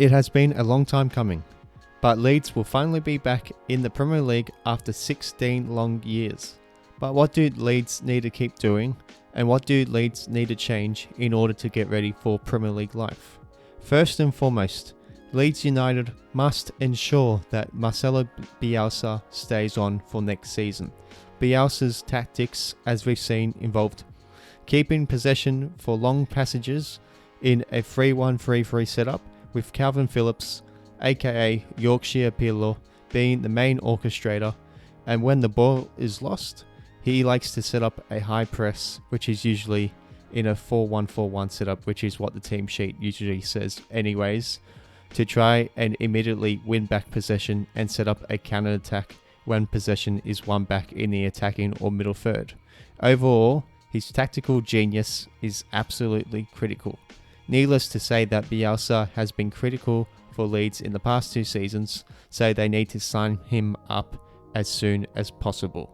It has been a long time coming, but Leeds will finally be back in the Premier League after 16 long years. But what do Leeds need to keep doing, and what do Leeds need to change in order to get ready for Premier League life? First and foremost, Leeds United must ensure that Marcelo Bielsa stays on for next season. Bielsa's tactics, as we've seen, involved keeping possession for long passages in a 3-1-3-3 setup, with Calvin Phillips, aka Yorkshire Pirlo, being the main orchestrator, and when the ball is lost, he likes to set up a high press, which is usually in a 4-1-4-1 setup, which is what the team sheet usually says anyways, to try and immediately win back possession and set up a counter-attack when possession is won back in the attacking or middle third. Overall, his tactical genius is absolutely critical. Needless to say that Bielsa has been critical for Leeds in the past 2 seasons, so they need to sign him up as soon as possible.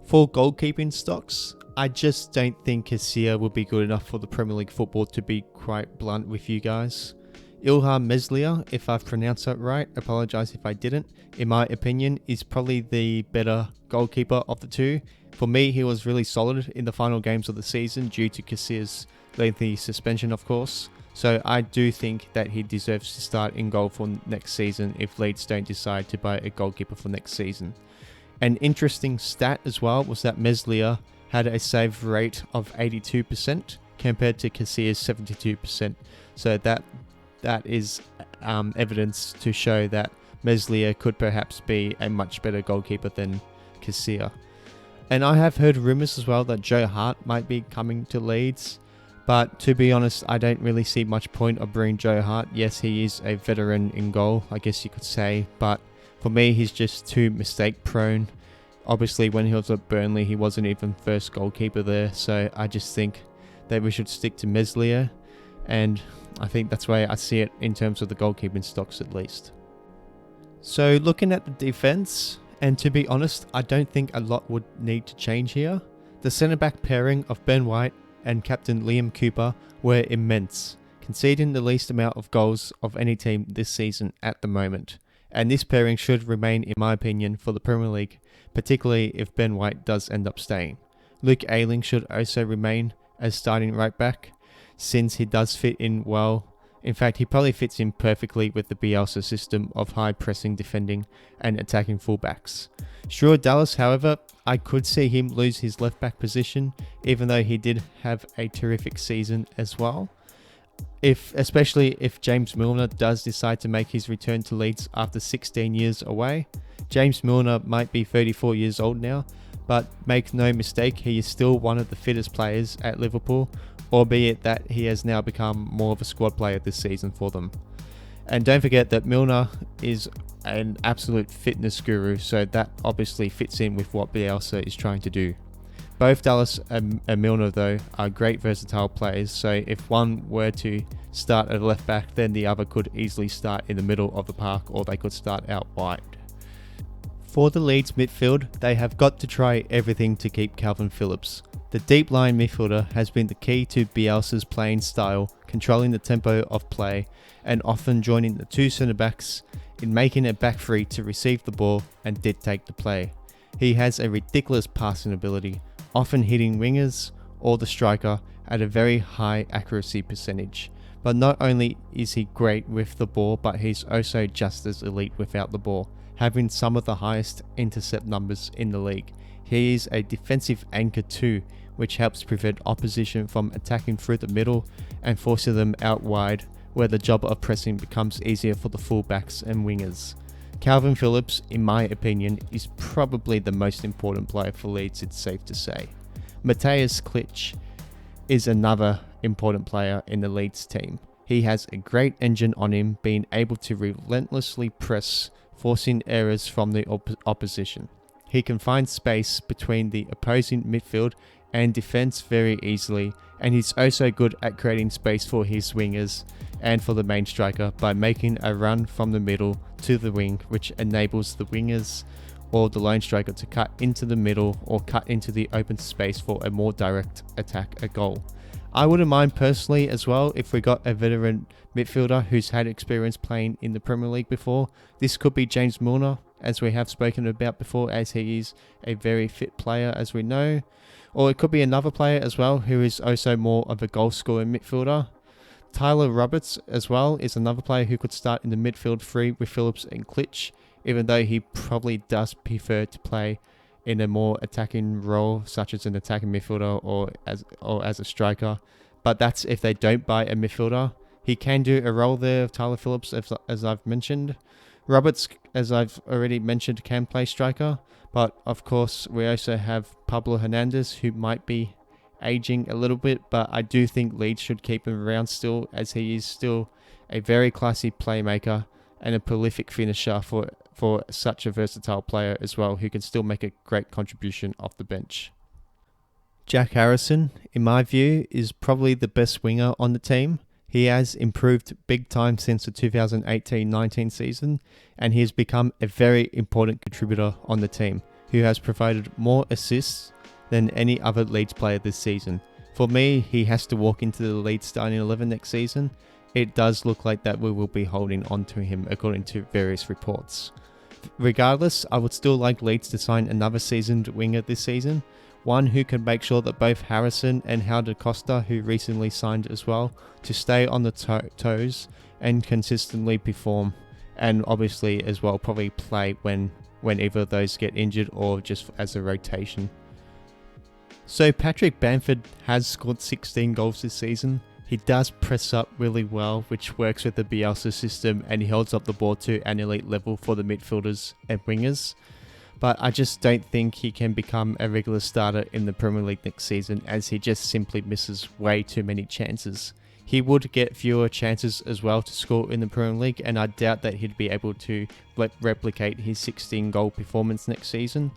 For goalkeeping stocks, I just don't think Casilla will be good enough for the Premier League football, to be quite blunt with you guys. Ilham Meslier, if I've pronounced that right, apologise if I didn't, in my opinion, is probably the better goalkeeper of the two. For me, he was really solid in the final games of the season due to Casilla's lengthy suspension, of course. So I do think that he deserves to start in goal for next season if Leeds don't decide to buy a goalkeeper for next season. An interesting stat as well was that Meslier had a save rate of 82% compared to Casilla's 72%. So that is evidence to show that Meslier could perhaps be a much better goalkeeper than Casilla. And I have heard rumours as well that Joe Hart might be coming to Leeds. But to be honest, I don't really see much point of bringing Joe Hart. Yes, he is a veteran in goal, I guess you could say. But for me, he's just too mistake prone. Obviously, when he was at Burnley, he wasn't even first goalkeeper there. So I just think that we should stick to Meslier. And I think that's why I see it in terms of the goalkeeping stocks at least. So looking at the defence, and to be honest, I don't think a lot would need to change here. The centre-back pairing of Ben White and captain Liam Cooper were immense, conceding the least amount of goals of any team this season at the moment. And this pairing should remain, in my opinion, for the Premier League, particularly if Ben White does end up staying. Luke Ayling should also remain as starting right back, since he does fit in well. In fact, he probably fits in perfectly with the Bielsa system of high pressing, defending and attacking fullbacks. Stuart Dallas, however, I could see him lose his left back position, even though he did have a terrific season as well. Especially if James Milner does decide to make his return to Leeds after 16 years away. James Milner might be 34 years old now, but make no mistake, he is still one of the fittest players at Liverpool, albeit that he has now become more of a squad player this season for them. And don't forget that Milner is an absolute fitness guru, so that obviously fits in with what Bielsa is trying to do. Both Dallas and Milner, though, are great versatile players, so if one were to start at left back, then the other could easily start in the middle of the park, or they could start out wide. For the Leeds midfield, they have got to try everything to keep Calvin Phillips. The deep line midfielder has been the key to Bielsa's playing style, controlling the tempo of play and often joining the 2 centre-backs in making a back three to receive the ball and dictate the play. He has a ridiculous passing ability, often hitting wingers or the striker at a very high accuracy percentage. But not only is he great with the ball, but he's also just as elite without the ball, having some of the highest intercept numbers in the league. He is a defensive anchor too, which helps prevent opposition from attacking through the middle and forcing them out wide, where the job of pressing becomes easier for the fullbacks and wingers. Calvin Phillips, in my opinion, is probably the most important player for Leeds, it's safe to say. Mateusz Klich is another important player in the Leeds team. He has a great engine on him, being able to relentlessly press, forcing errors from the opposition. He can find space between the opposing midfield and defense very easily, and he's also good at creating space for his wingers and for the main striker by making a run from the middle to the wing, which enables the wingers or the lone striker to cut into the middle or cut into the open space for a more direct attack, a goal. I wouldn't mind personally as well if we got a veteran midfielder who's had experience playing in the Premier League before. This could be James Milner, as we have spoken about before, as he is a very fit player, as we know. Or it could be another player as well who is also more of a goal scoring midfielder. Tyler Roberts as well is another player who could start in the midfield three with Phillips and Klitsch, even though he probably does prefer to play in a more attacking role, such as an attacking midfielder or as a striker. But that's if they don't buy a midfielder. He can do a role there of Tyler Phillips, as I've mentioned. Roberts, as I've already mentioned, can play striker. But of course, we also have Pablo Hernandez, who might be aging a little bit, but I do think Leeds should keep him around still, as he is still a very classy playmaker and a prolific finisher for such a versatile player as well, who can still make a great contribution off the bench. Jack Harrison, in my view, is probably the best winger on the team. He has improved big time since the 2018-19 season, and he has become a very important contributor on the team, who has provided more assists than any other Leeds player this season. For me, he has to walk into the Leeds starting 11 next season. It does look like that we will be holding on to him according to various reports. Regardless, I would still like Leeds to sign another seasoned winger this season, one who can make sure that both Harrison and Helder Costa, who recently signed as well, to stay on the toes and consistently perform, and obviously as well probably play when either of those get injured or just as a rotation. So Patrick Bamford has scored 16 goals this season. He does press up really well, which works with the Bielsa system, and he holds up the ball to an elite level for the midfielders and wingers. But I just don't think he can become a regular starter in the Premier League next season, as he just simply misses way too many chances. He would get fewer chances as well to score in the Premier League, and I doubt that he'd be able to replicate his 16 goal performance next season.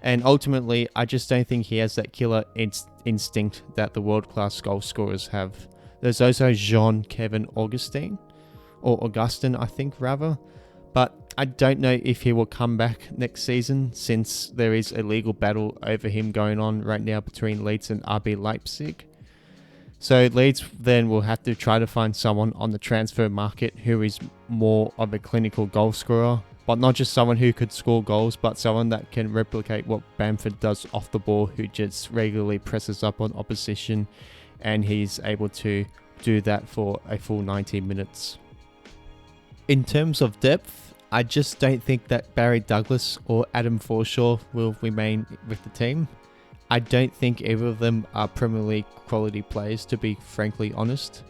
And ultimately, I just don't think he has that killer instinct that the world-class goal scorers have. There's also Jean-Kevin Augustin, or Augustin, I think, rather. But I don't know if he will come back next season, since there is a legal battle over him going on right now between Leeds and RB Leipzig. So Leeds then will have to try to find someone on the transfer market who is more of a clinical goal scorer, but not just someone who could score goals, but someone that can replicate what Bamford does off the ball, who just regularly presses up on opposition, and he's able to do that for a full 90 minutes. In terms of depth, I just don't think that Barry Douglas or Adam Forshaw will remain with the team. I don't think either of them are Premier League quality players, to be frankly honest.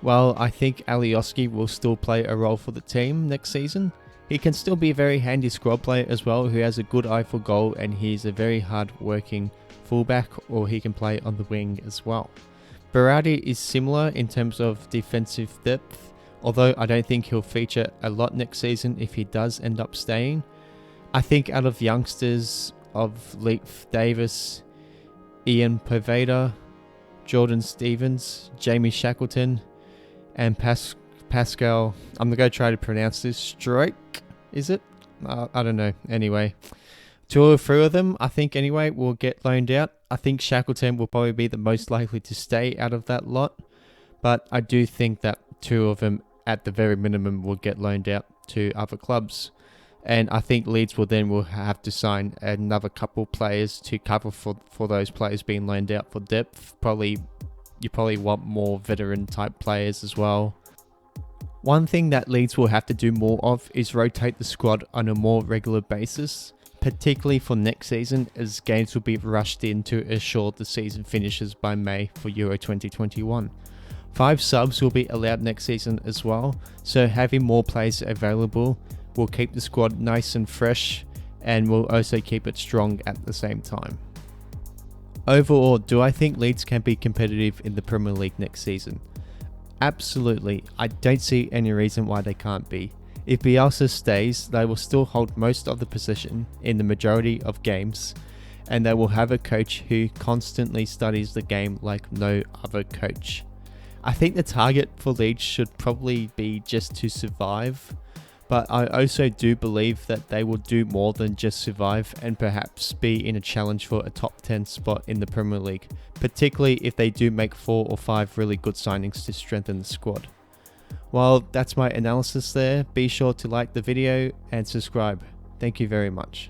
While I think Alioski will still play a role for the team next season, he can still be a very handy squad player as well, who has a good eye for goal, and he's a very hard-working fullback, or he can play on the wing as well. Berardi is similar in terms of defensive depth, although I don't think he'll feature a lot next season if he does end up staying. I think out of youngsters of Leif Davis, Ian Poveda, Jordan Stevens, Jamie Shackleton, and Pascal, I'm going to try to pronounce this, Stroke, is it? I don't know. Anyway, two or three of them, I think anyway, will get loaned out. I think Shackleton will probably be the most likely to stay out of that lot, but I do think that two of them at the very minimum will get loaned out to other clubs. And I think Leeds will have to sign another couple players to cover for those players being loaned out for depth. You probably want more veteran type players as well. One thing that Leeds will have to do more of is rotate the squad on a more regular basis, particularly for next season, as games will be rushed in to ensure the season finishes by May for Euro 2021. 5 subs will be allowed next season as well, so having more players available will keep the squad nice and fresh, and will also keep it strong at the same time. Overall, do I think Leeds can be competitive in the Premier League next season? Absolutely. I don't see any reason why they can't be. If Bielsa stays, they will still hold most of the possession in the majority of games, and they will have a coach who constantly studies the game like no other coach. I think the target for Leeds should probably be just to survive, But I also do believe that they will do more than just survive and perhaps be in a challenge for a top 10 spot in the Premier League, particularly if they do make 4 or 5 really good signings to strengthen the squad. Well, that's my analysis there. Be sure to like the video and subscribe. Thank you very much.